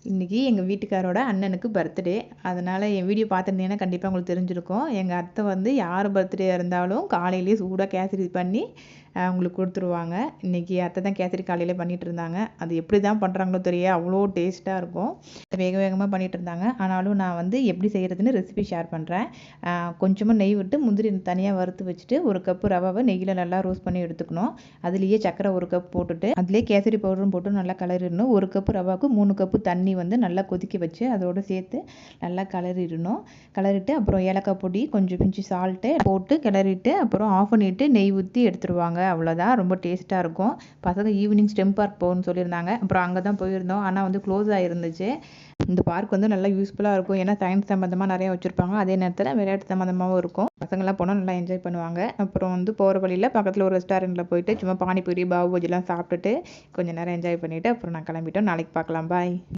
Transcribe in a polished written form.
இன்றைக்கி எங்கள் வீட்டுக்காரோட அண்ணனுக்கு பர்த்டே. அதனால் என் வீடியோ பார்த்துருந்தீங்கன்னா கண்டிப்பாக உங்களுக்கு தெரிஞ்சிருக்கும். எங்கள் அத்தை வந்து யார் பர்த்டே இருந்தாலும் காலையிலேயே சூடாக கேசரி பண்ணி அவங்களுக்கு கொடுத்துருவாங்க. இன்றைக்கி அத்தை தான் கேசரி காலையில் பண்ணிகிட்டு இருந்தாங்க. அது எப்படி தான் பண்ணுறாங்களோ தெரியாது, அவ்வளோ டேஸ்ட்டாக இருக்கும். வேக வேகமாக பண்ணிகிட்டு இருந்தாங்க. ஆனாலும் நான் வந்து எப்படி செய்கிறதுன்னு ரெசிபி ஷேர் பண்ணுறேன். கொஞ்சமாக நெய் விட்டு முந்திரி தனியாக வறுத்து வச்சுட்டு 1 கப்பு ரவாவை நெய்யில் நல்லா ரோஸ்ட் பண்ணி எடுத்துக்கணும். அதுலேயே சக்கரை 1 கப் போட்டுட்டு அதுலேயே கேசரி பவுடரும் போட்டு நல்லா கிளறிடணும். 1 கப்பு ரவாவுக்கு 3 கப்பு தண்ணி வந்து நல்லா கொதிக்க வச்சு அதோடு சேர்த்து நல்லா கிளறிடணும். கிளறிட்டு அப்புறம் ஏலக்காய் பொடி கொஞ்சம் பிஞ்சு சால்ட்டு போட்டு கிளறிட்டு அப்புறம் ஆஃப் பண்ணிவிட்டு நெய் ஊற்றி எடுத்துருவாங்க. அவ்வளோதான், ரொம்ப டேஸ்ட்டாக இருக்கும். பசங்க ஈவினிங் ஸ்டெம் பார்க் போகணும்னு சொல்லியிருந்தாங்க. அப்புறம் அங்கே தான் போயிருந்தோம். ஆனால் வந்து க்ளோஸ் ஆகிருந்துச்சு. இந்த பார்க் வந்து நல்லா யூஸ்ஃபுல்லாக இருக்கும். ஏன்னா சயின்ஸ் சம்மந்தமாக நிறையா வச்சுருப்பாங்க. அதே நேரத்தில் விளையாட்டு சம்மந்தமாகவும் இருக்கும். பசங்களாம் போனால் நல்லா என்ஜாய் பண்ணுவாங்க. அப்புறம் வந்து போகிற வழியில் பக்கத்தில் ஒரு ரெஸ்டாரண்ட்டில் போயிட்டு சும்மா பானிபூரி பாவு பஜ்ஜிலாம் சாப்பிட்டுட்டு கொஞ்சம் நேரம் என்ஜாய் பண்ணிவிட்டு அப்புறம் நான் கிளம்பிட்டோம். நாளைக்கு பார்க்கலாம். பாய்.